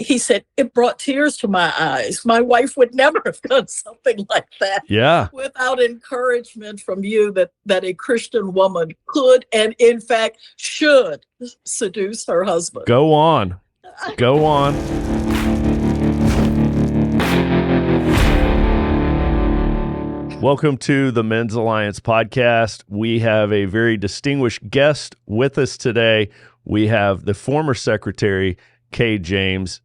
he said, it brought tears to my eyes. My wife would never have done something like that Yeah. without encouragement from you that a Christian woman could and, in fact, should seduce her husband. Go on. Go on. Welcome to the Men's Alliance podcast. We have a very distinguished guest with us today. We have the former secretary, Kay James.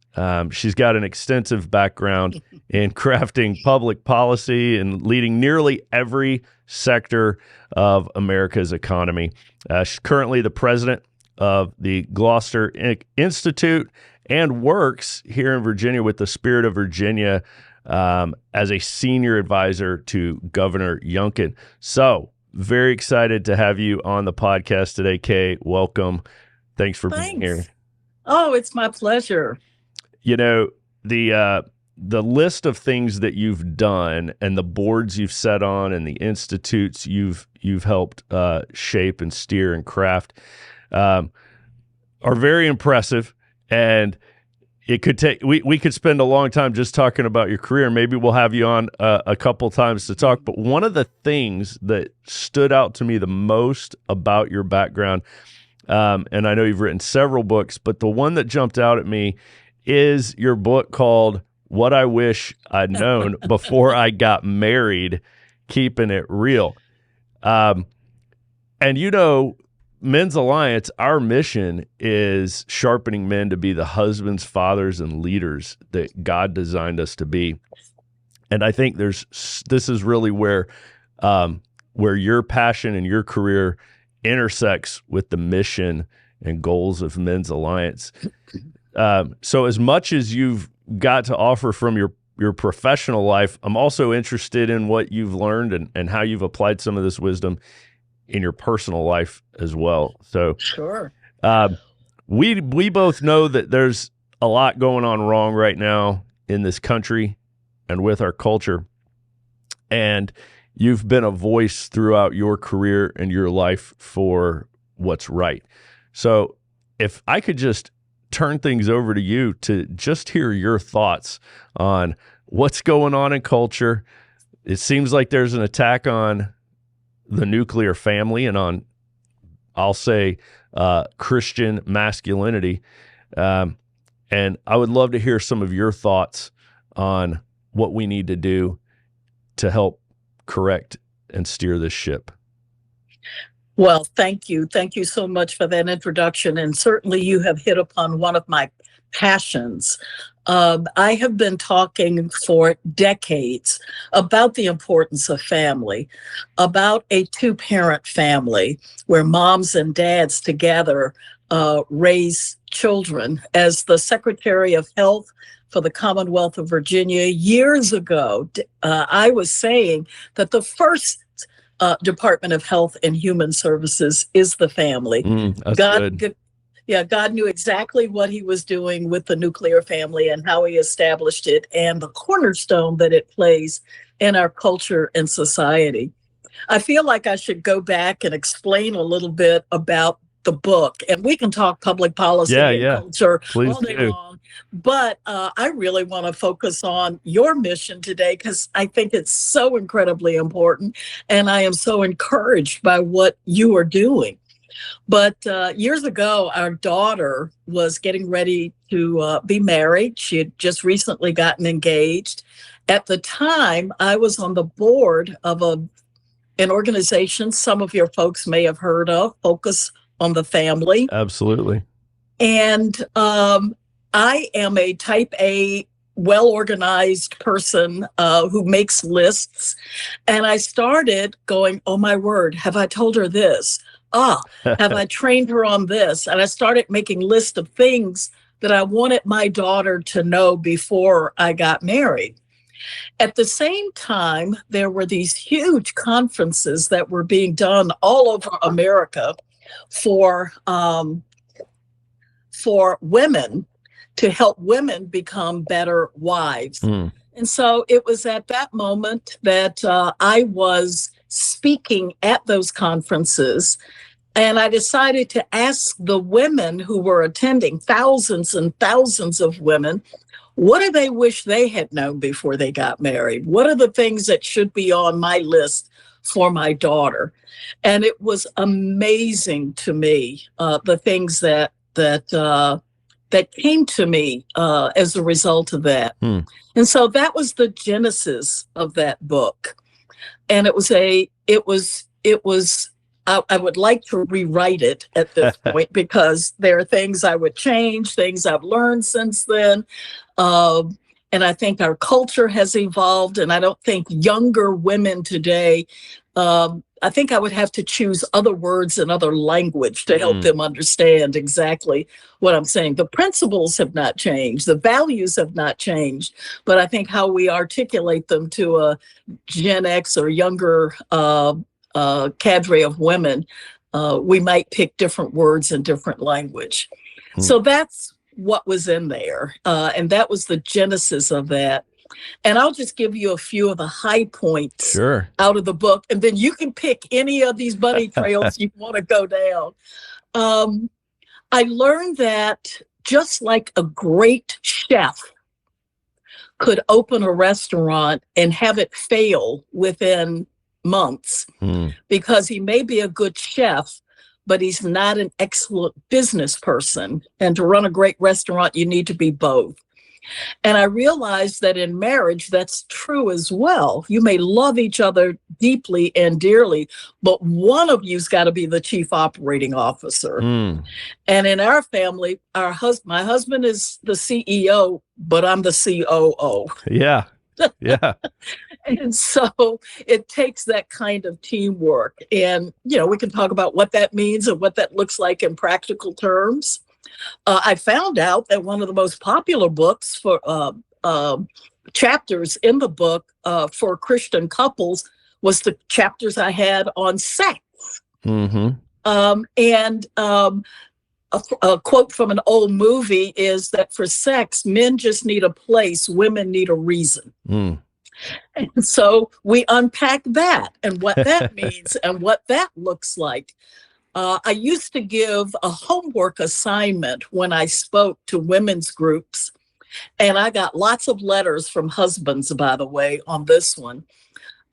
She's got an extensive background in crafting public policy and leading nearly every sector of America's economy. She's currently the president of the Gloucester Institute and works here in Virginia with the Spirit of Virginia as a senior advisor to Governor Youngkin. So very excited to have you on the podcast today, Kay. Welcome. Thanks for being here. Oh, it's my pleasure. You know, the list of things that you've done and the boards you've sat on and the institutes you've helped shape and steer and craft are very impressive. And it could take we could spend a long time just talking about your career. Maybe we'll have you on a couple times to talk. But one of the things that stood out to me the most about your background, and I know you've written several books, but the one that jumped out at me is your book called What I Wish I'd Known Before I Got Married, Keeping It Real. And you know, Men's Alliance, our mission is sharpening men to be the husbands, fathers, and leaders that God designed us to be. And I think this is really where your passion and your career intersects with the mission and goals of Men's Alliance. So as much as you've got to offer from your professional life, I'm also interested in what you've learned and how you've applied some of this wisdom in your personal life as well. So sure. We both know that there's a lot going on wrong right now in this country and with our culture. And you've been a voice throughout your career and your life for what's right. So if I could just turn things over to you to just hear your thoughts on what's going on in culture. It seems like there's an attack on the nuclear family and on, I'll say, Christian masculinity. And I would love to hear some of your thoughts on what we need to do to help correct and steer this ship. Well, thank you. Thank you so much for that introduction. And certainly you have hit upon one of my passions. I have been talking for decades about the importance of family, about a two-parent family where moms and dads together raise children. As the Secretary of Health for the Commonwealth of Virginia years ago, I was saying that the first Department of Health and Human Services is the family. That's good. God knew exactly what he was doing with the nuclear family and how he established it and the cornerstone that it plays in our culture and society. I feel like I should go back and explain a little bit about the book, and we can talk public policy and culture Please all day do. long. But I really want to focus on your mission today because I think it's so incredibly important, and I am so encouraged by what you are doing. But years ago, our daughter was getting ready to be married. She had just recently gotten engaged. At the time, I was on the board of an organization some of your folks may have heard of, Focus on the Family. Absolutely. And I am a type A, well-organized person who makes lists. And I started going, oh, my word, have I told her this? Have I trained her on this? And I started making lists of things that I wanted my daughter to know before I got married. At the same time, there were these huge conferences that were being done all over America for women to help women become better wives. And so it was at that moment that I was speaking at those conferences And I decided to ask the women who were attending, thousands and thousands of women, what do they wish they had known before they got married? What are the things that should be on my list for my daughter? And it was amazing to me, the things that came to me as a result of that. And so that was the genesis of that book. And I would like to rewrite it at this point because there are things I would change, things I've learned since then. And I think our culture has evolved, and I don't think younger women today, I think I would have to choose other words and other language to help them understand exactly what I'm saying. The principles have not changed. The values have not changed. But I think how we articulate them to a Gen X or younger cadre of women, we might pick different words and different language. So that's what was in there. And that was the genesis of that. And I'll just give you a few of the high points out of the book, and then you can pick any of these bunny trails you want to go down. I learned that just like a great chef could open a restaurant and have it fail within months because he may be a good chef, but he's not an excellent business person. And to run a great restaurant, you need to be both. And I realized that in marriage, that's true as well. You may love each other deeply and dearly, but one of you's got to be the chief operating officer. And in our family, my husband is the CEO, but I'm the COO. Yeah. Yeah. And so it takes that kind of teamwork. And, we can talk about what that means and what that looks like in practical terms. I found out that one of the most popular books for chapters in the book for Christian couples was the chapters I had on sex. And a quote from an old movie is that for sex, men just need a place, women need a reason. And so we unpack that and what that means and what that looks like. I used to give a homework assignment when I spoke to women's groups, and I got lots of letters from husbands, by the way, on this one.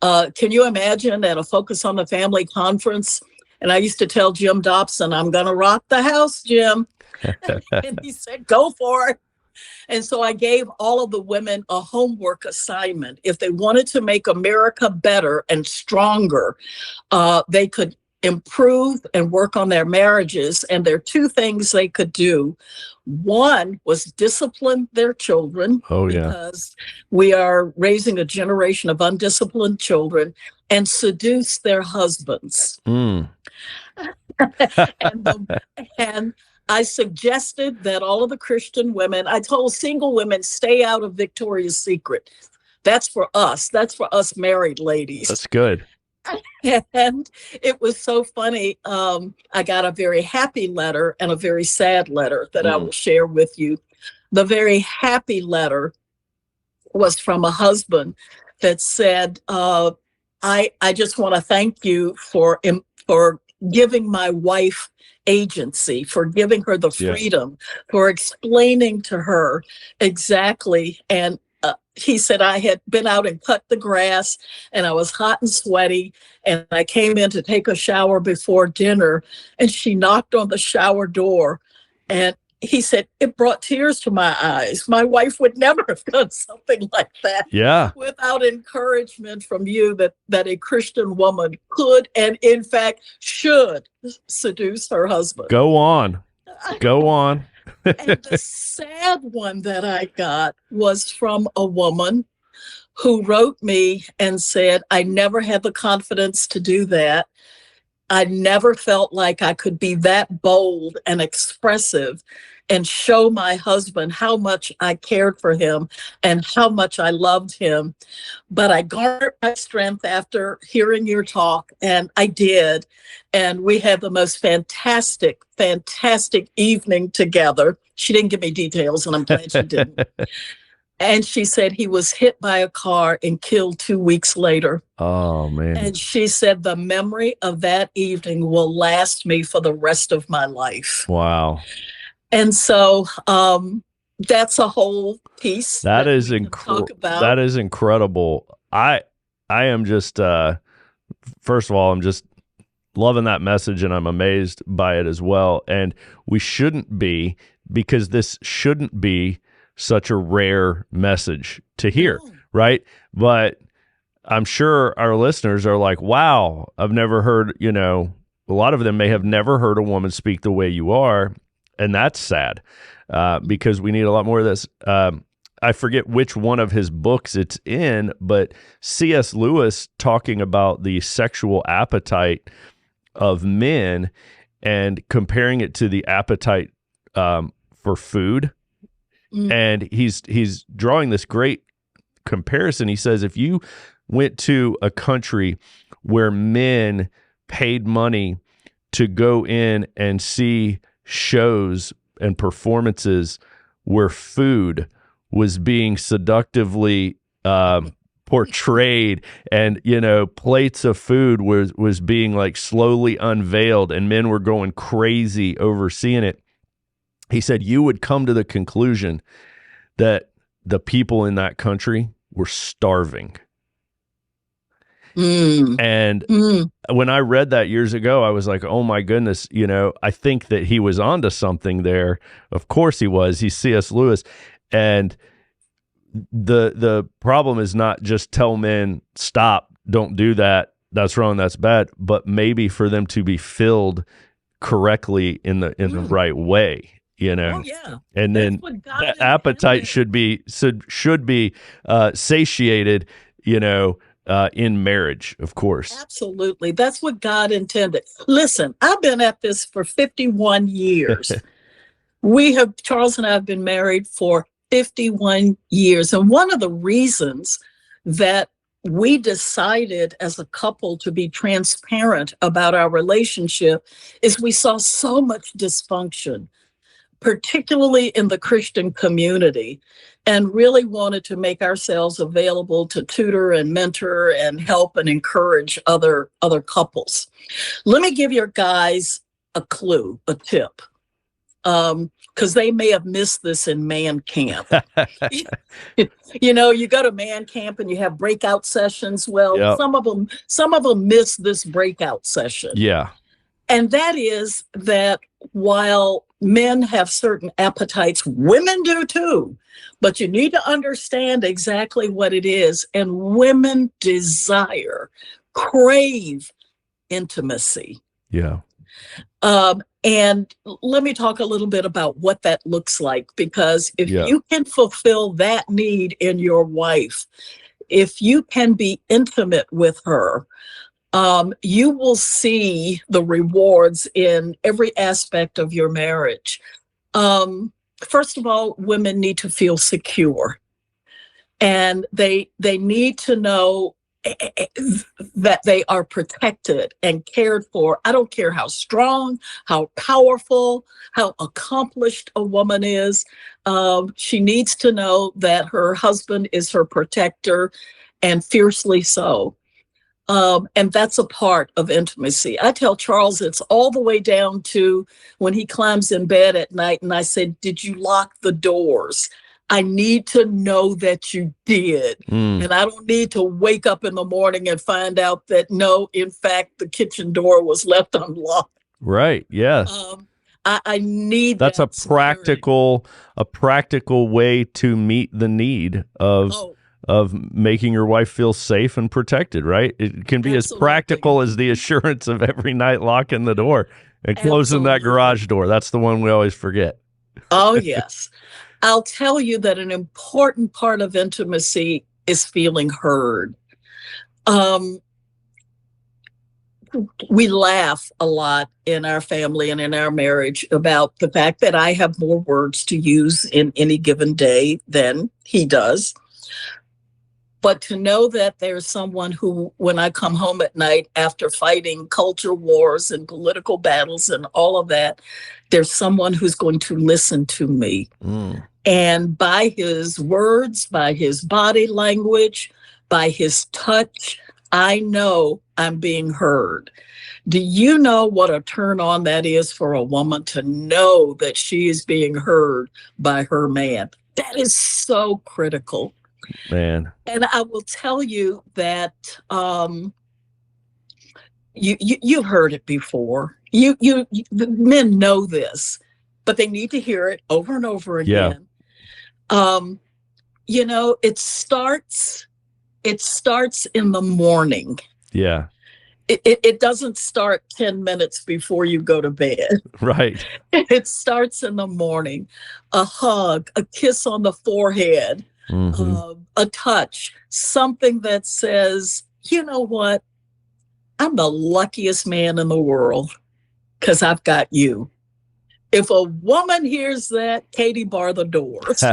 Can you imagine at a Focus on the Family conference? And I used to tell Jim Dobson, I'm going to rock the house, Jim. And he said, go for it. And so I gave all of the women a homework assignment. If they wanted to make America better and stronger, they could improve and work on their marriages. And there are two things they could do. One was discipline their children, because we are raising a generation of undisciplined children, and seduce their husbands. And I suggested that all of the Christian women, I told single women, stay out of Victoria's Secret. That's for us. That's for us married ladies. That's good. And it was so funny. I got a very happy letter and a very sad letter that I will share with you. The very happy letter was from a husband that said, I just want to thank you for giving my wife agency, for giving her the freedom, for explaining to her exactly. And he said, I had been out and cut the grass and I was hot and sweaty, and I came in to take a shower before dinner, and she knocked on the shower door, and he said, it brought tears to my eyes. My wife would never have done something like that without encouragement from you that a Christian woman could and in fact should seduce her husband. Go on. And the sad one that I got was from a woman who wrote me and said, I never had the confidence to do that. I never felt like I could be that bold and expressive and show my husband how much I cared for him and how much I loved him. But I garnered my strength after hearing your talk, and I did. And we had the most fantastic evening together. She didn't give me details, and I'm glad she didn't. And she said he was hit by a car and killed 2 weeks later. Oh, man. And she said the memory of that evening will last me for the rest of my life. Wow. And so that's a whole piece That is we can talk about. That is incredible. I am just first of all, I'm just loving that message, and I'm amazed by it as well. And we shouldn't be, because this shouldn't be such a rare message to hear, right? But I'm sure our listeners are like, wow, I've never heard, a lot of them may have never heard a woman speak the way you are. And that's sad, because we need a lot more of this. I forget which one of his books it's in, but C.S. Lewis talking about the sexual appetite of men and comparing it to the appetite for food. And he's drawing this great comparison. He says, if you went to a country where men paid money to go in and see shows and performances where food was being seductively portrayed, and plates of food was being like slowly unveiled, and men were going crazy over seeing it, he said you would come to the conclusion that the people in that country were starving. And when I read that years ago, I was like, oh my goodness, I think that he was onto something there. Of course he was. He's C.S. Lewis. And the problem is not just tell men, stop, don't do that, that's wrong, that's bad, but maybe for them to be filled correctly in the right way. Oh, yeah. And then the appetite should be satiated, in marriage, of course. Absolutely. That's what God intended. Listen, I've been at this for 51 years. Charles and I have been married for 51 years. And one of the reasons that we decided as a couple to be transparent about our relationship is we saw so much dysfunction, particularly in the Christian community, and really wanted to make ourselves available to tutor and mentor and help and encourage other couples. Let me give your guys a clue, a tip, because they may have missed this in man camp. You go to man camp and you have breakout sessions. Well, yep. some of them miss this breakout session. Yeah. And that is that while men have certain appetites, women do too, but you need to understand exactly what it is. And women crave intimacy. Yeah. And let me talk a little bit about what that looks like, because if you can fulfill that need in your wife, if you can be intimate with her, you will see the rewards in every aspect of your marriage. First of all, women need to feel secure, and they need to know that they are protected and cared for. I don't care how strong, how powerful, how accomplished a woman is. She needs to know that her husband is her protector, and fiercely so. And that's a part of intimacy. I tell Charles it's all the way down to when he climbs in bed at night and I said, did you lock the doors? I need to know that you did. And I don't need to wake up in the morning and find out that no, in fact, the kitchen door was left unlocked. Right. Yeah. I need that's a practical way to meet the need of making your wife feel safe and protected, right? It can be as practical as the assurance of every night locking the door and closing that garage door. That's the one we always forget. Oh, yes. I'll tell you that an important part of intimacy is feeling heard. We laugh a lot in our family and in our marriage about the fact that I have more words to use in any given day than he does. But to know that there's someone who, when I come home at night after fighting culture wars and political battles and all of that, there's someone who's going to listen to me And by his words, by his body language, by his touch, I know I'm being heard. Do you know what a turn on that is for a woman to know that she is being heard by her man? That is so critical. Man. And I will tell you that you've heard it before. The men know this, but they need to hear it over and over again. You know, it starts in the morning. Yeah. It doesn't start 10 minutes before you go to bed. Right. It starts in the morning. A hug, a kiss on the forehead, a touch, something that says, you know what? I'm the luckiest man in the world because I've got you. If a woman hears that, Katie, bar the doors.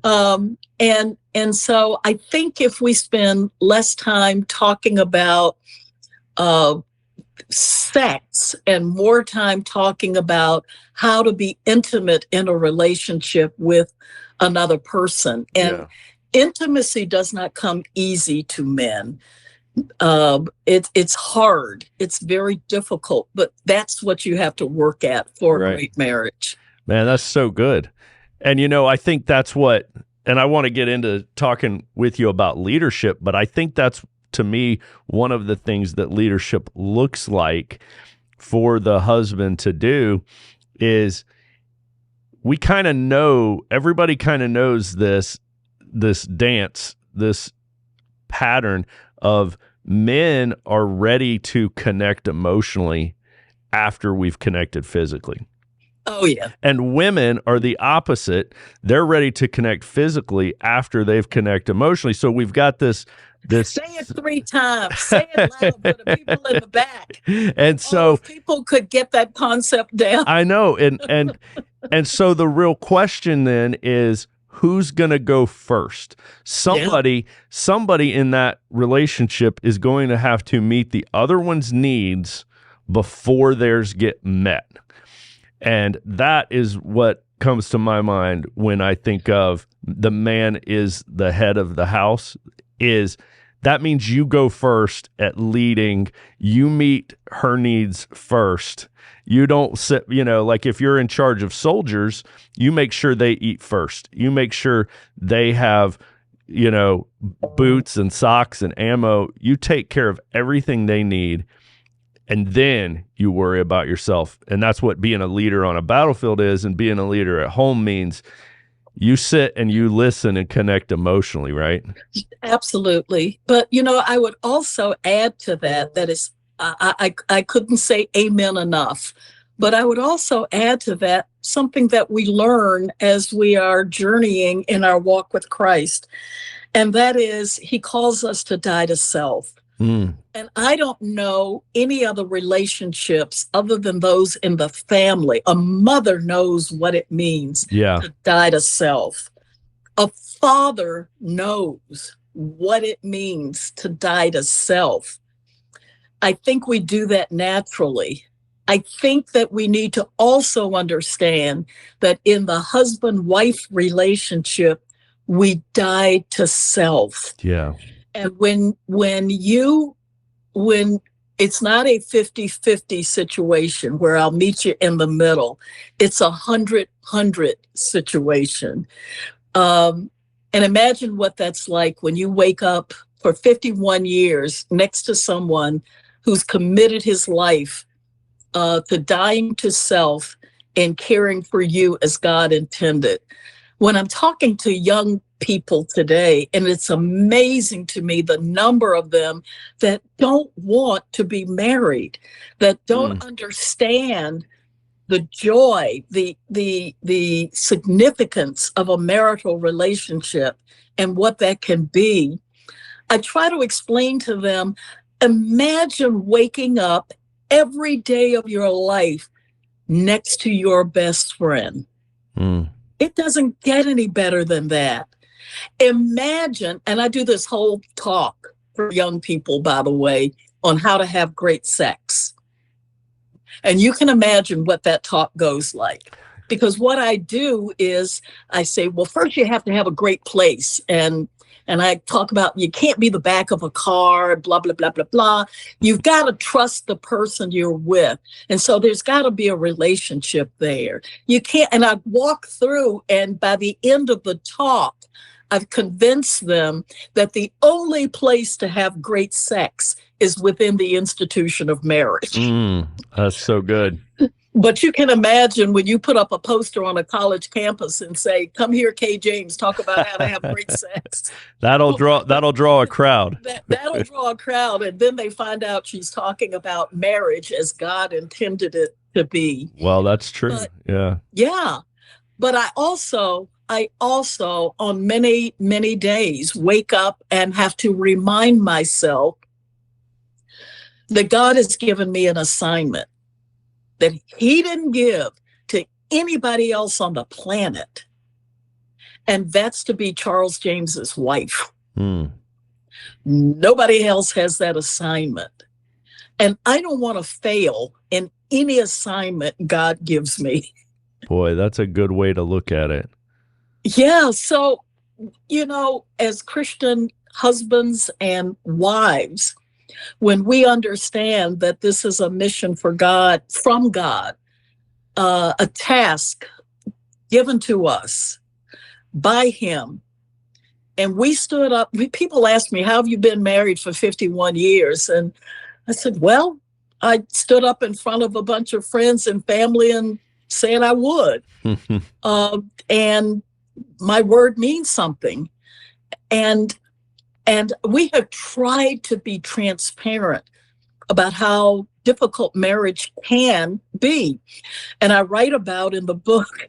And so I think if we spend less time talking about sex and more time talking about how to be intimate in a relationship with another person. And intimacy does not come easy to men. It's hard. It's very difficult, but that's what you have to work at for a great marriage. Man, that's so good. And, you know, I think that's what, and I want to get into talking with you about leadership, but I think that's, to me, one of the things that leadership looks like for the husband to do is we kind of know, everybody kind of knows this dance, this pattern of men are ready to connect emotionally after we've connected physically. Oh, yeah. And women are the opposite. They're ready to connect physically after they've connected emotionally. So we've got this. Say it 3 times. Say it loud for the people in the back. And so if people could get that concept down. I know. And so the real question then is, who's going to go first? Somebody in that relationship is going to have to meet the other one's needs before theirs get met. And that is what comes to my mind when I think of the man is the head of the house. Is that means you go first at leading, you meet her needs first. You don't sit, you know, like if you're in charge of soldiers, you make sure they eat first. You make sure they have, you know, boots and socks and ammo. You take care of everything they need, and then you worry about yourself. And that's what being a leader on a battlefield is, and being a leader at home means you sit and you listen and connect emotionally, right? Absolutely. But, you know, I would also add to that is, I couldn't say amen enough, but I would also add to that something that we learn as we are journeying in our walk with Christ. And that is, he calls us to die to self. And I don't know any other relationships other than those in the family. A mother knows what it means to die to self. A father knows what it means to die to self. I think we do that naturally. I think that we need to also understand that in the husband-wife relationship, we die to self. Yeah. And when it's not a 50-50 situation where I'll meet you in the middle, it's 100-100 situation. And imagine what that's like when you wake up for 51 years next to someone who's committed his life to dying to self and caring for you as God intended. When I'm talking to young people today, and it's amazing to me the number of them that don't want to be married, that don't understand the joy, the significance of a marital relationship and what that can be. I try to explain to them, imagine waking up every day of your life next to your best friend. It doesn't get any better than that. Imagine, and I do this whole talk for young people, by the way, on how to have great sex. And you can imagine what that talk goes like. Because what I do is I say, well, first you have to have a great place. And I talk about you can't be the back of a car, blah, blah, blah, blah, blah. You've got to trust the person you're with. And so there's got to be a relationship there. You can't, and I walk through, and by the end of the talk, I've convinced them that the only place to have great sex is within the institution of marriage. That's so good. But you can imagine when you put up a poster on a college campus and say, "Come here, Kay James, talk about how to have great sex." That'll draw a crowd. That'll draw a crowd, and then they find out she's talking about marriage as God intended it to be. Well, that's true. Yeah. But I also on many, many days wake up and have to remind myself that God has given me an assignment that he didn't give to anybody else on the planet. And that's to be Charles James's wife. Nobody else has that assignment. And I don't want to fail in any assignment God gives me. Boy, that's a good way to look at it. Yeah. So, as Christian husbands and wives, when we understand that this is a mission for God, from God, a task given to us by him, and we stood up, people asked me, how have you been married for 51 years? And I said, well, I stood up in front of a bunch of friends and family and said I would. And my word means something. And we have tried to be transparent about how difficult marriage can be. And I write about in the book,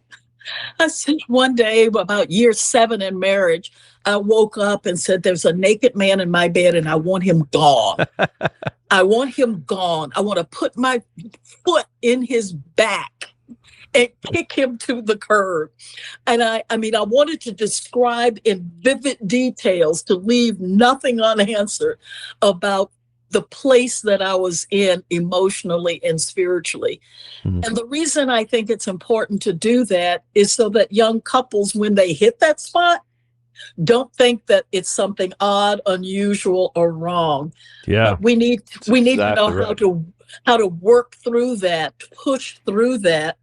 I said one day about year 7 in marriage, I woke up and said, there's a naked man in my bed and I want him gone. I want him gone. I want to put my foot in his back and kick him to the curb. And I wanted to describe in vivid details, to leave nothing unanswered about the place that I was in emotionally and spiritually. And the reason I think it's important to do that is so that young couples, when they hit that spot, don't think that it's something odd, unusual, or wrong. Yeah. We need to know how to work through that, push through that.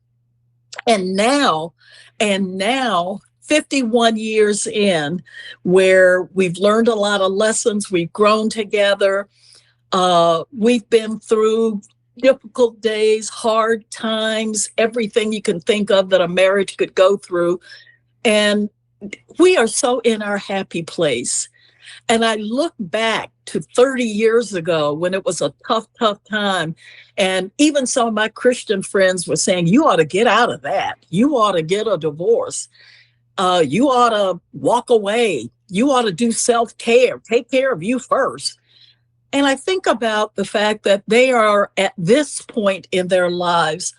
And now, 51 years in, where we've learned a lot of lessons, we've grown together, we've been through difficult days, hard times, everything you can think of that a marriage could go through. And we are so in our happy place. And I look back to 30 years ago when it was a tough time. And even some of my Christian friends were saying, you ought to get out of that. You ought to get a divorce. You ought to walk away. You ought to do self-care. Take care of you first. And I think about the fact that they are at this point in their lives,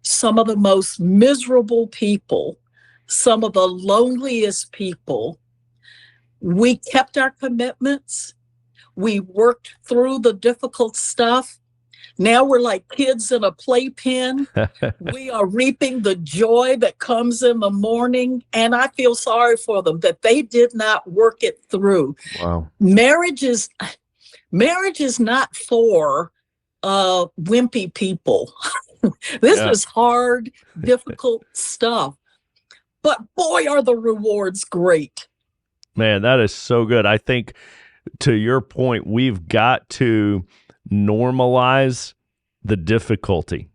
some of the most miserable people, some of the loneliest people. We kept our commitments. We worked through the difficult stuff. Now we're like kids in a playpen. We are reaping the joy that comes in the morning. And I feel sorry for them that they did not work it through. Wow. Marriage is not for wimpy people. This is hard, difficult stuff. But boy, are the rewards great. Man, that is so good. I think, to your point, we've got to normalize the difficulty,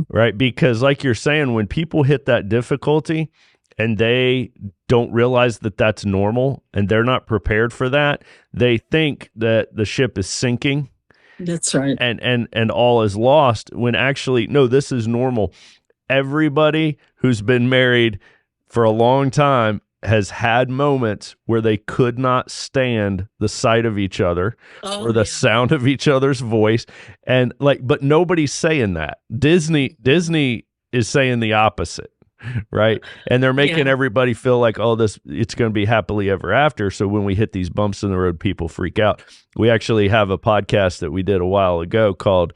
right? Because like you're saying, when people hit that difficulty and they don't realize that that's normal and they're not prepared for that, they think that the ship is sinking. That's right. And all is lost, when actually, no, this is normal. Everybody who's been married for a long time has had moments where they could not stand the sight of each other or the sound of each other's voice. And but nobody's saying that. Disney is saying the opposite, right? And they're making everybody feel like, it's going to be happily ever after. So when we hit these bumps in the road, people freak out. We actually have a podcast that we did a while ago called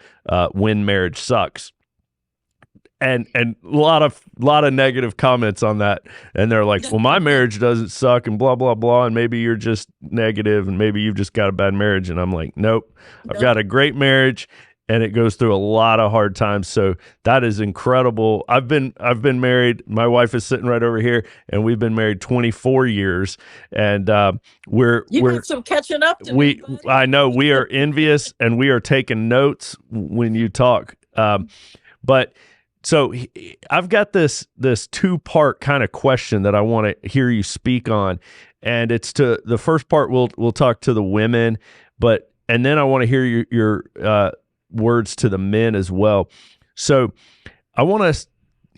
When Marriage Sucks. and a lot of negative comments on that, and they're like, well, my marriage doesn't suck and blah blah blah, and maybe you're just negative and maybe you've just got a bad marriage. And I'm like, nope, I've got a great marriage, and it goes through a lot of hard times. So that is incredible. I've been married. My wife is sitting right over here, and we've been married 24 years, and we're got some catching up to do, buddy. I know we are envious, and we are taking notes when you talk. But so I've got this two-part kind of question that I want to hear you speak on, and it's to the first part. We'll talk to the women, and then I want to hear your words to the men as well. So I want to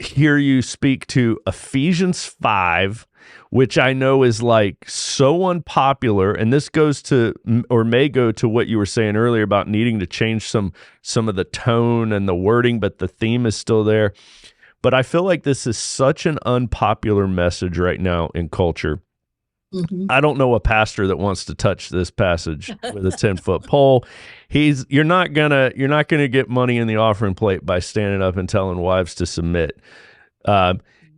hear you speak to Ephesians 5, which I know is like so unpopular, and this goes to, or may go to, what you were saying earlier about needing to change some of the tone and the wording, but the theme is still there. But I feel like this is such an unpopular message right now in culture. Mm-hmm. I don't know a pastor that wants to touch this passage with a 10-foot pole. You're not gonna get money in the offering plate by standing up and telling wives to submit.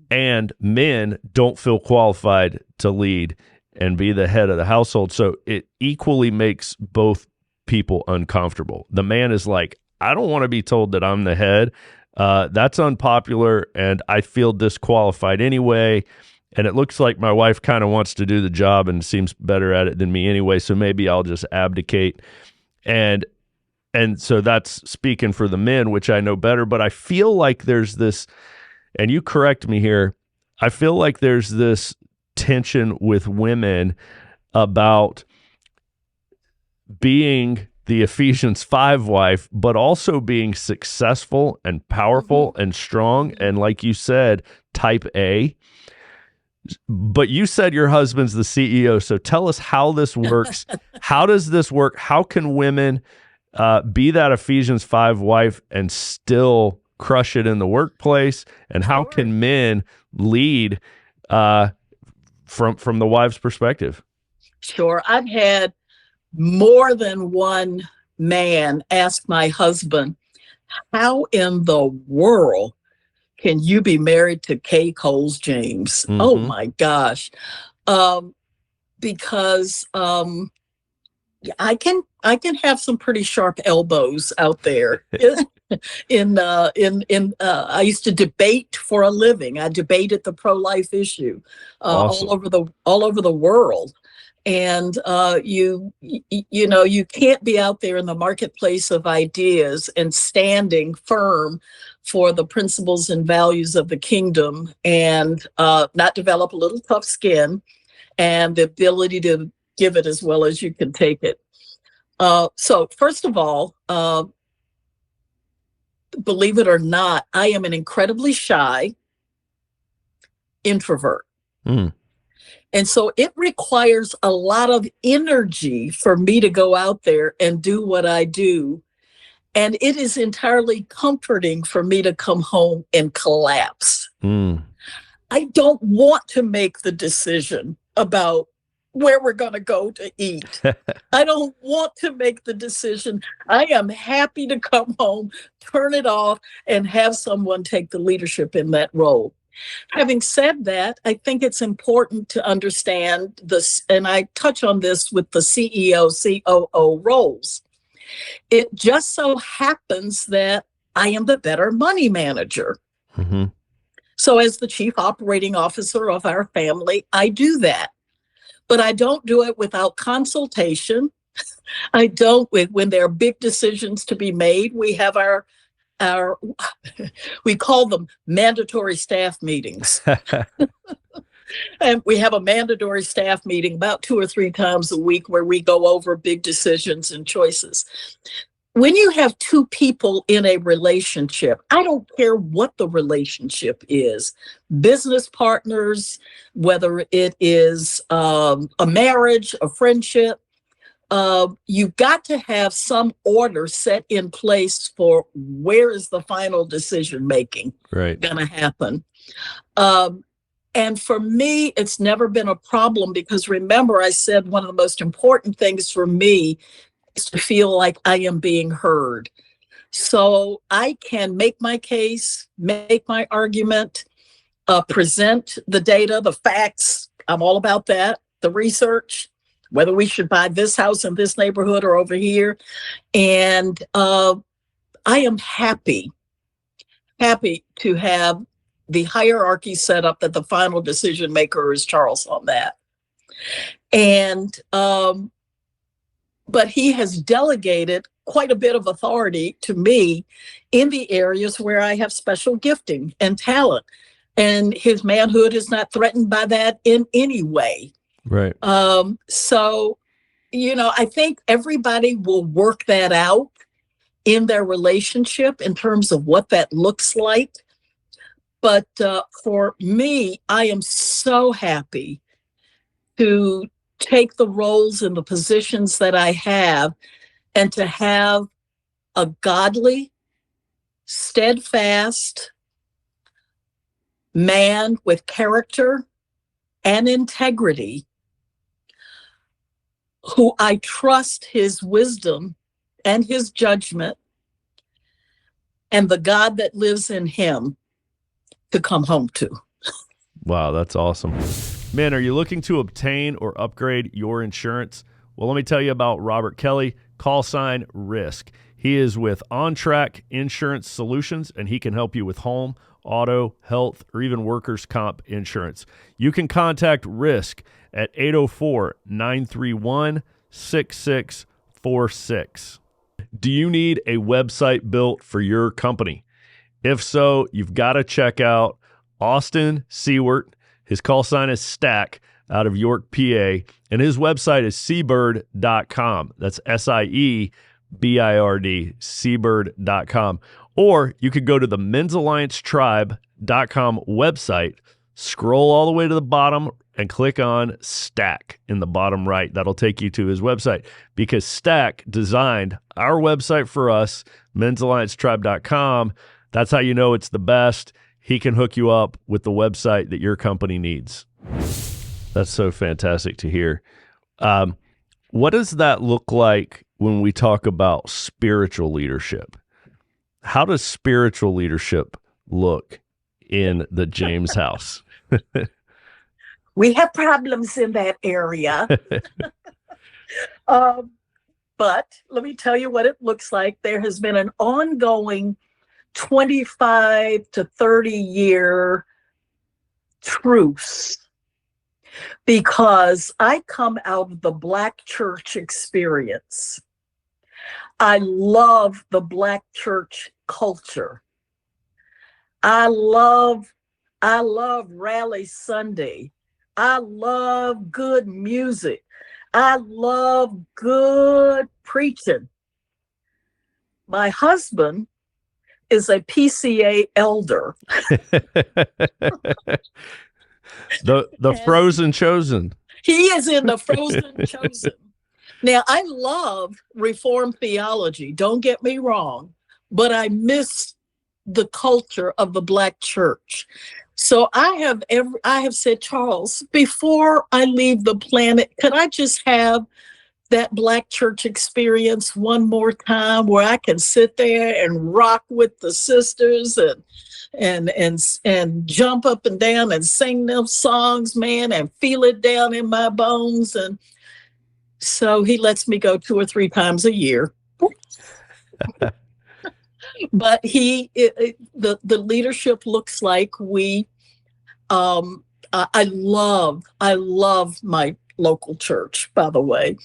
And men don't feel qualified to lead and be the head of the household. So it equally makes both people uncomfortable. The man is like, I don't want to be told that I'm the head. That's unpopular, and I feel disqualified anyway. And it looks like my wife kind of wants to do the job and seems better at it than me anyway, so maybe I'll just abdicate. And so that's speaking for the men, which I know better. But I feel like there's this, and you correct me here, I feel like there's this tension with women about being the Ephesians 5 wife, but also being successful and powerful and strong, and like you said, type A. But you said your husband's the CEO, so tell us how this works. How does this work? How can women be that Ephesians 5 wife and still crush it in the workplace? And how can men lead from the wife's perspective? Sure. I've had more than one man ask my husband, how in the world can you be married to Kay Coles James? Mm-hmm. Oh my gosh. Because I can have some pretty sharp elbows out there. I used to debate for a living. I debated the pro-life issue awesome. all over the world. And you can't be out there in the marketplace of ideas and standing firm for the principles and values of the kingdom and not develop a little tough skin and the ability to give it as well as you can take it. So first of all, believe it or not, I am an incredibly shy introvert. Mm. And so it requires a lot of energy for me to go out there and do what I do. And it is entirely comforting for me to come home and collapse. Mm. I don't want to make the decision about where we're going to go to eat. I don't want to make the decision. I am happy to come home, turn it off, and have someone take the leadership in that role. Having said that, I think it's important to understand this, and I touch on this with the CEO, COO roles. It just so happens that I am the better money manager. Mm-hmm. So as the chief operating officer of our family, I do that. But I don't do it without consultation. I don't, when there are big decisions to be made, we have our we call them mandatory staff meetings. And we have a mandatory staff meeting about 2 or 3 times a week where we go over big decisions and choices. When you have 2 people in a relationship, I don't care what the relationship is, business partners, whether it is a marriage, a friendship, you've got to have some order set in place for where is the final decision making going to happen. And for me, it's never been a problem because remember, I said one of the most important things for me is to feel like I am being heard. So I can make my case, make my argument, present the data, the facts. I'm all about that, the research, whether we should buy this house in this neighborhood or over here. And I am happy to have the hierarchy set up that the final decision maker is Charles on that. And but he has delegated quite a bit of authority to me in the areas where I have special gifting and talent. And his manhood is not threatened by that in any way. Right. So, I think everybody will work that out in their relationship in terms of what that looks like. But for me, I am so happy to take the roles and the positions that I have and to have a godly, steadfast man with character and integrity who I trust his wisdom and his judgment and the God that lives in him to come home to. Wow, that's awesome. Man, are you looking to obtain or upgrade your insurance? Well, let me tell you about Robert Kelly, call sign Risk. He is with On Track Insurance Solutions, and he can help you with home, auto, health, or even workers' comp insurance. You can contact Risk at 804-931-6646. Do you need a website built for your company? If so, you've got to check out Austin Seward. His call sign is Stack out of York, PA, and his website is seabird.com. That's SIEBIRD, seabird.com. Or you could go to the men'salliancetribe.com website, scroll all the way to the bottom, and click on Stack in the bottom right. That'll take you to his website because Stack designed our website for us, men'salliancetribe.com. That's how you know it's the best. He can hook you up with the website that your company needs. That's so fantastic to hear. What does that look like when we talk about spiritual leadership? How does spiritual leadership look in the James house? We have problems in that area. But let me tell you what it looks like. There has been an ongoing 25 to 30 year truce because I come out of the Black church experience. I love the Black church culture. I love Rally Sunday. I love good music. I love good preaching. My husband is a PCA elder. the frozen chosen. He is in the frozen chosen. Now, I love Reformed theology, don't get me wrong, but I miss the culture of the Black church. So I have said, Charles, before I leave the planet, could I just have that Black church experience one more time where I can sit there and rock with the sisters and jump up and down and sing them songs, man, and feel it down in my bones. And so he lets me go 2 or 3 times a year. But the leadership looks like I love my local church, by the way.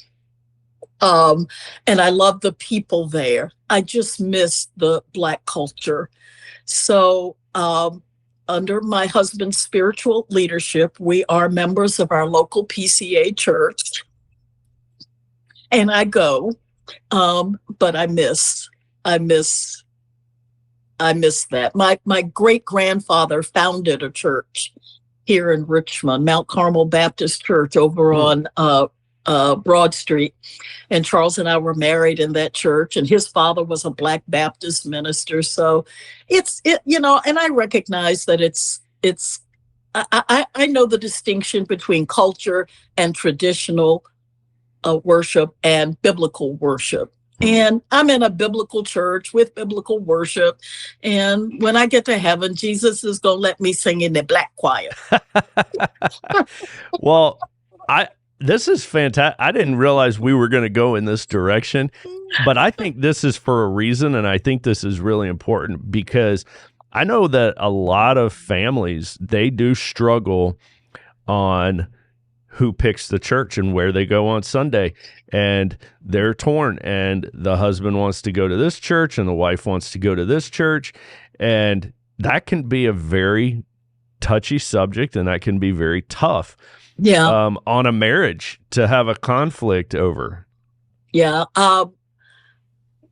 And I love the people there. I just miss the Black culture. So under my husband's spiritual leadership, we are members of our local PCA church. And I go, but I miss that. My great-grandfather founded a church here in Richmond, Mount Carmel Baptist Church over on Broad Street. And Charles and I were married in that church, and his father was a Black Baptist minister. So and I recognize that I know the distinction between culture and traditional worship and biblical worship. And I'm in a biblical church with biblical worship. And when I get to heaven, Jesus is going to let me sing in the black choir. Well, this is fantastic. I didn't realize we were going to go in this direction, but I think this is for a reason, and I think this is really important because I know that a lot of families, they do struggle on who picks the church and where they go on Sunday, and they're torn, and the husband wants to go to this church and the wife wants to go to this church, and that can be a very touchy subject, and that can be very tough on a marriage to have a conflict over.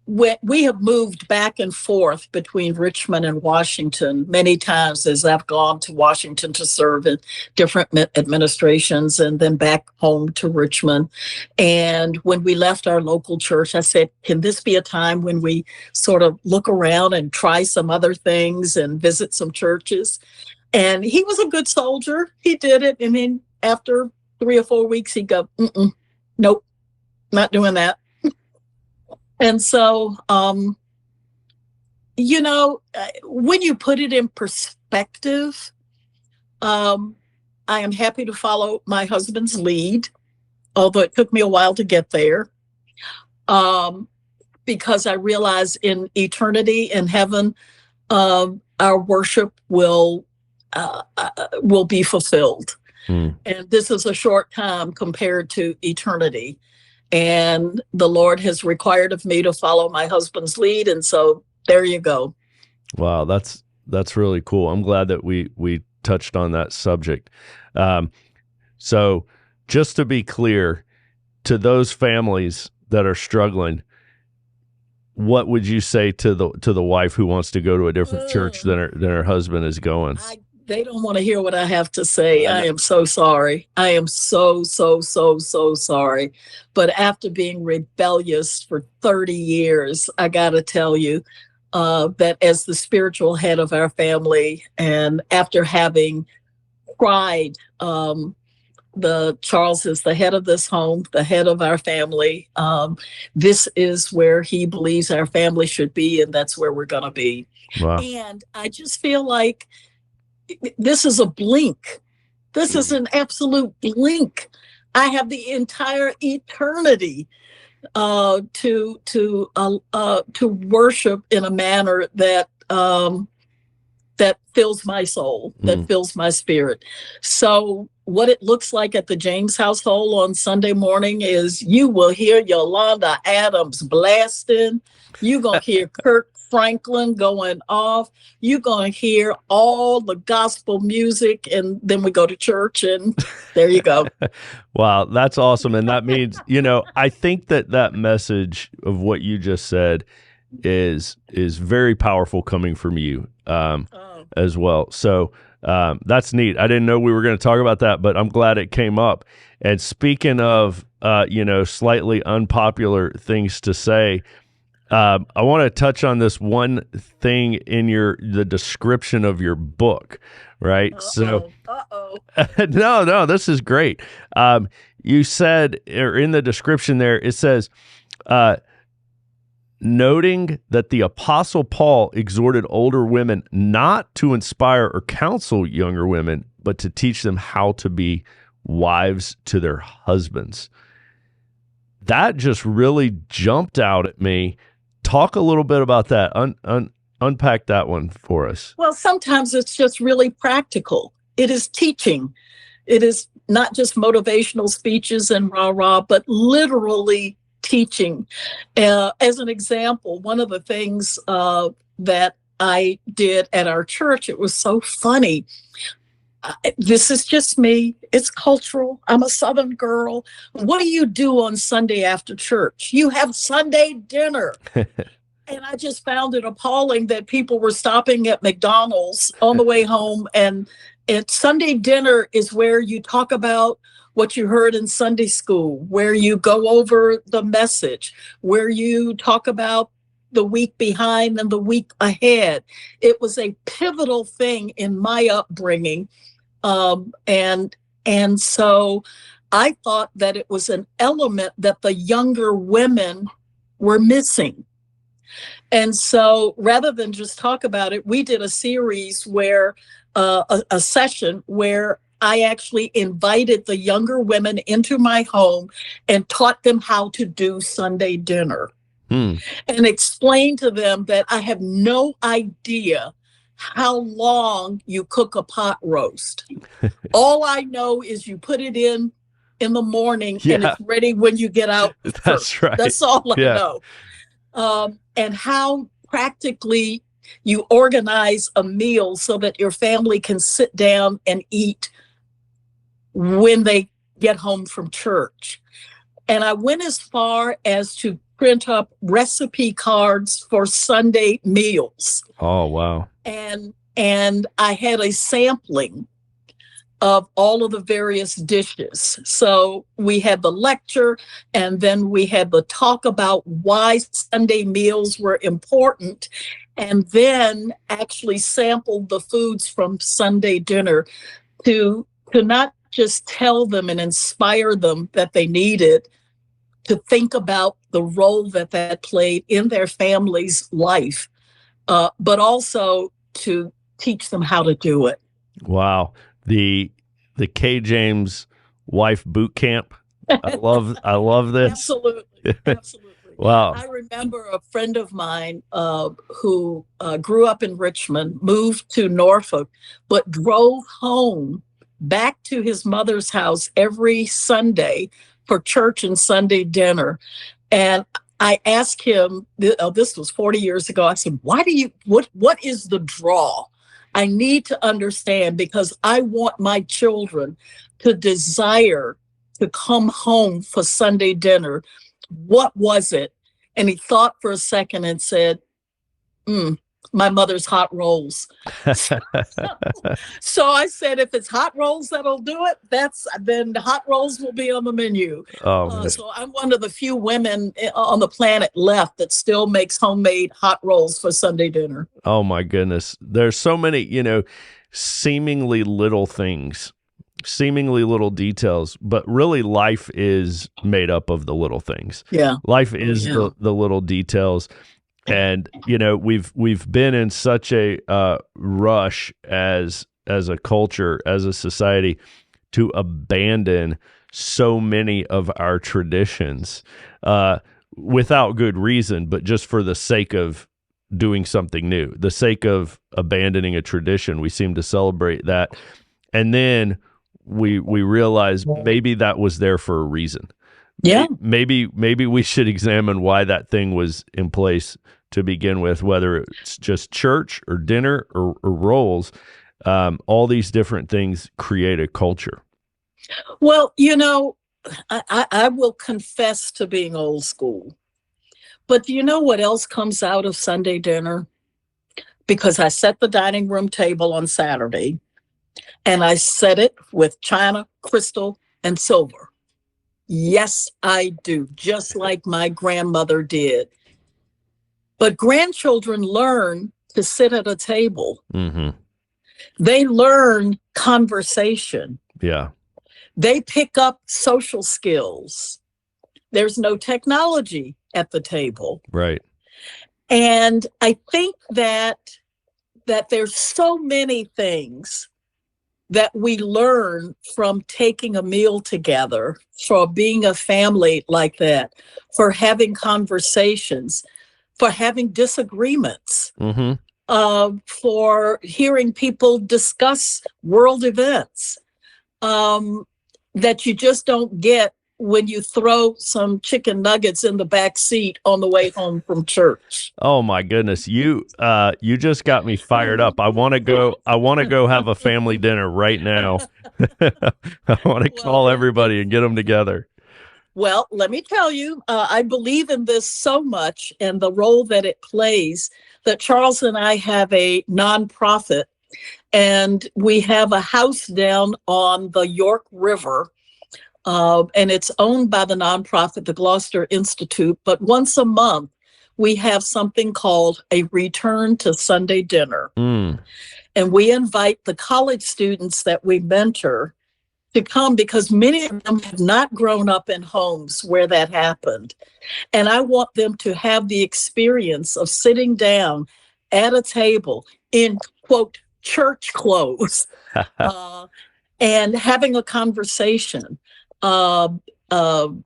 We have moved back and forth between Richmond and Washington many times as I've gone to Washington to serve in different administrations and then back home to Richmond. And when we left our local church, I said, can this be a time when we sort of look around and try some other things and visit some churches? And he was a good soldier. He did it. And then after 3 or 4 weeks, he'd go, nope, not doing that. And so, when you put it in perspective, I am happy to follow my husband's lead, although it took me a while to get there, because I realize in eternity in heaven, our worship will be fulfilled. And this is a short time compared to eternity. And the Lord has required of me to follow my husband's lead. And so there you go. Wow, that's really cool. I'm glad that we touched on that subject. So just to be clear, to those families that are struggling, what would you say to the wife who wants to go to a different church than her husband is going? They don't want to hear what I have to say. I am so sorry. I am so sorry. But after being rebellious for 30 years, I got to tell you that as the spiritual head of our family, and after having cried, Charles is the head of this home, the head of our family. This is where he believes our family should be, and that's where we're going to be. Wow. And I just feel like this is a blink. This is an absolute blink. I have the entire eternity to worship in a manner that fills my soul, that fills my spirit. So what it looks like at the James household on Sunday morning is you will hear Yolanda Adams blasting. You're going to hear Kirk Franklin going off. You're going to hear all the gospel music, and then we go to church, and there you go. Wow, that's awesome. And that means, I think that message of what you just said is very powerful coming from you as well. So that's neat. I didn't know we were going to talk about that, but I'm glad it came up. And speaking of, slightly unpopular things to say, I want to touch on this one thing in the description of your book, right? No, this is great. You said, or in the description there, it says, noting that the Apostle Paul exhorted older women not to inspire or counsel younger women, but to teach them how to be wives to their husbands. That just really jumped out at me. Talk a little bit about that. Unpack that one for us. Well, sometimes it's just really practical. It is teaching. It is not just motivational speeches and rah-rah, but literally teaching. As an example, one of the things that I did at our church, it was so funny. This is just me. It's cultural. I'm a Southern girl. What do you do on Sunday after church? You have Sunday dinner. And I just found it appalling that people were stopping at McDonald's on the way home. And Sunday dinner is where you talk about what you heard in Sunday school, where you go over the message, where you talk about the week behind and the week ahead. It was a pivotal thing in my upbringing. And so I thought that it was an element that the younger women were missing. And so rather than just talk about it, we did a series where a session where I actually invited the younger women into my home and taught them how to do Sunday dinner and explained to them that I have no idea how long you cook a pot roast. All I know is you put it in the morning and it's ready when you get out. That's right. That's all I know. And how practically you organize a meal so that your family can sit down and eat when they get home from church. And I went as far as to print up recipe cards for Sunday meals. Oh, wow. And I had a sampling of all of the various dishes. So we had the lecture, and then we had the talk about why Sunday meals were important, and then actually sampled the foods from Sunday dinner to not just tell them and inspire them that they needed to think about the role that played in their family's life, but also to teach them how to do it. Wow. The K. James wife boot camp. I love this. Absolutely. Wow. I remember a friend of mine who grew up in Richmond, moved to Norfolk, but drove home back to his mother's house every Sunday for church and Sunday dinner. And I asked him, this was 40 years ago, I said, what is the draw? I need to understand, because I want my children to desire to come home for Sunday dinner. What was it? And he thought for a second and said, my mother's hot rolls. So I said, if it's hot rolls that'll do it, then hot rolls will be on the menu. So I'm one of the few women on the planet left that still makes homemade hot rolls for Sunday dinner. Oh my goodness. There's so many, seemingly little things, seemingly little details, but really life is made up of the little things. Yeah. Life is the little details. And, we've been in such a rush as a culture, as a society, to abandon so many of our traditions without good reason, but just for the sake of doing something new, the sake of abandoning a tradition. We seem to celebrate that. And then we realize maybe that was there for a reason. Yeah. Maybe we should examine why that thing was in place to begin with, whether it's just church or dinner or rolls. All these different things create a culture. Well, I will confess to being old school. But do you know what else comes out of Sunday dinner? Because I set the dining room table on Saturday, and I set it with china, crystal, and silver. Yes, I do, just like my grandmother did. But grandchildren learn to sit at a table. Mm-hmm. They learn conversation. Yeah. They pick up social skills. There's no technology at the table. Right. And I think that there's so many things that we learn from taking a meal together, for being a family like that, for having conversations, for having disagreements, for hearing people discuss world events, that you just don't get when you throw some chicken nuggets in the back seat on the way home from church. Oh my goodness. You just got me fired up. I want to go have a family dinner right now. I want to call everybody and get them together. Well, let me tell you, I believe in this so much and the role that it plays, that Charles and I have a nonprofit, and we have a house down on the York River. And it's owned by the nonprofit, the Gloucester Institute. But once a month, we have something called a Return to Sunday Dinner. And we invite the college students that we mentor to come, because many of them have not grown up in homes where that happened. And I want them to have the experience of sitting down at a table in, quote, church clothes, and having a conversation,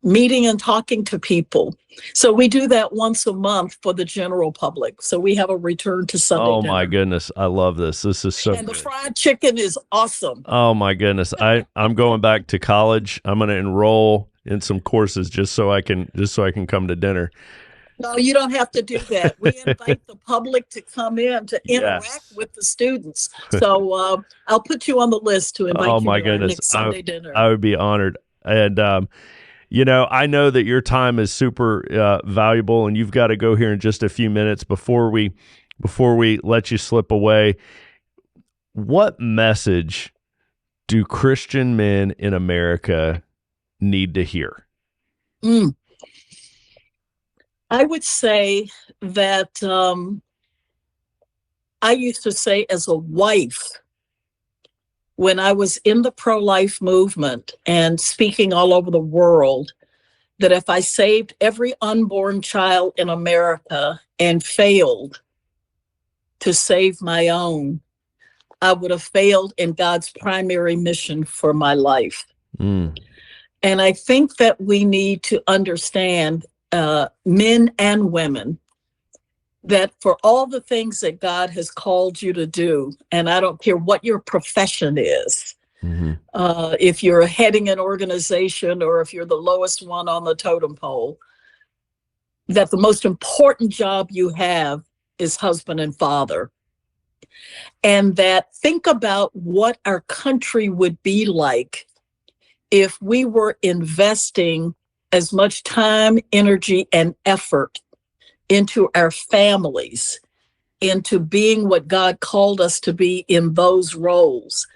meeting and talking to people. So we do that once a month for the general public. So we have a return to Sunday dinner. My goodness. I love this. This is so And good. the fried chicken is awesome. Oh my goodness. I'm going back to college. I'm going to enroll in some courses just so I can come to dinner. No, you don't have to do that. We invite the public to come in to interact with the students. So I'll put you on the list to invite you to our next Sunday dinner. I would be honored. And, I know that your time is super valuable, and you've got to go here in just a few minutes before we let you slip away. What message do Christian men in America need to hear? I would say that I used to say as a wife, when I was in the pro-life movement and speaking all over the world, that if I saved every unborn child in America and failed to save my own, I would have failed in God's primary mission for my life. And I think that we need to understand, men and women, that for all the things that God has called you to do, and I don't care what your profession is, if you're heading an organization or if you're the lowest one on the totem pole, that the most important job you have is husband and father. And that think about what our country would be like if we were investing as much time, energy, and effort into our families, into being what God called us to be in those roles.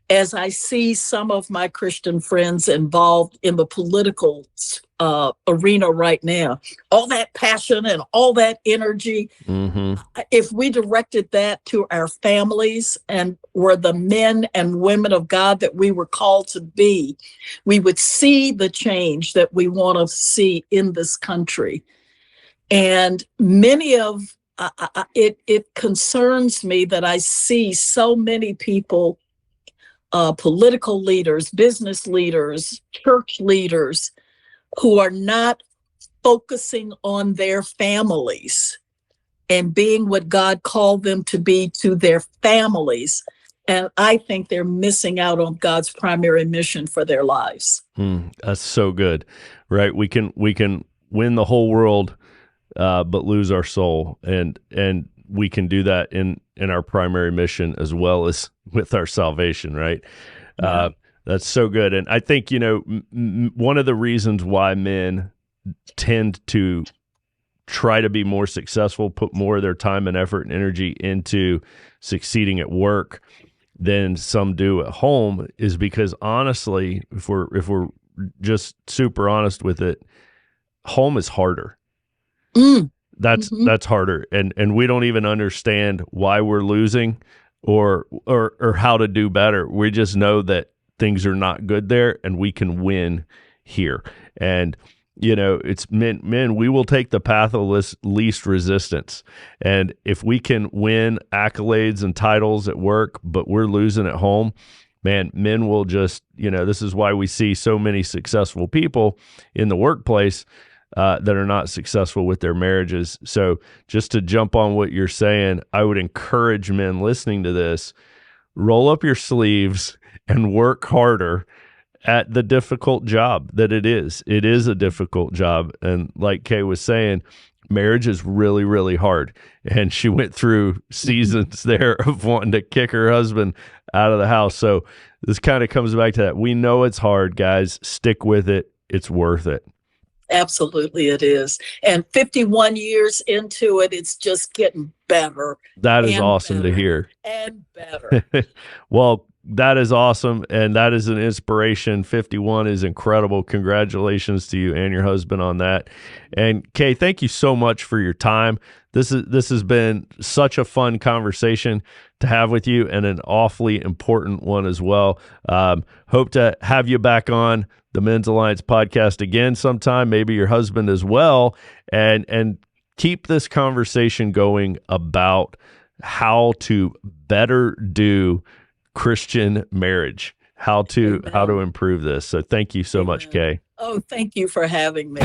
As I see some of my Christian friends involved in the political arena right now, all that passion and all that energy, if we directed that to our families and were the men and women of God that we were called to be, we would see the change that we want to see in this country. And many of it concerns me that I see so many people, political leaders, business leaders, church leaders, who are not focusing on their families and being what God called them to be to their families. And I think they're missing out on God's primary mission for their lives. That's so good, right? We can win the whole world, but lose our soul, and we can do that in our primary mission as well as with our salvation, right? Yeah. That's so good. And I think, one of the reasons why men tend to try to be more successful, put more of their time and effort and energy into succeeding at work than some do at home is because, honestly, if we're just super honest with it, home is harder. That's harder, and we don't even understand why we're losing or how to do better. We just know that things are not good there, and we can win here. And it's men. We will take the path of least resistance, and if we can win accolades and titles at work, but we're losing at home, man, men will just. This is why we see so many successful people in the workplace that are not successful with their marriages. So just to jump on what you're saying, I would encourage men listening to this, roll up your sleeves and work harder at the difficult job that it is. It is a difficult job. And like Kay was saying, marriage is really, really hard. And she went through seasons there of wanting to kick her husband out of the house. So this kind of comes back to that. We know it's hard, guys. Stick with it. It's worth it. Absolutely, it is. And 51 years into it, it's just getting better. That is awesome to hear. And better. Well, that is awesome, and that is an inspiration. 51 is incredible. Congratulations to you and your husband on that. And Kay, thank you so much for your time. This has been such a fun conversation to have with you, and an awfully important one as well. Hope to have you back on the Men's Alliance podcast again sometime, maybe your husband as well, and keep this conversation going about how to better do Christian marriage, how to improve this. So thank you so much, Kay. Oh, thank you for having me.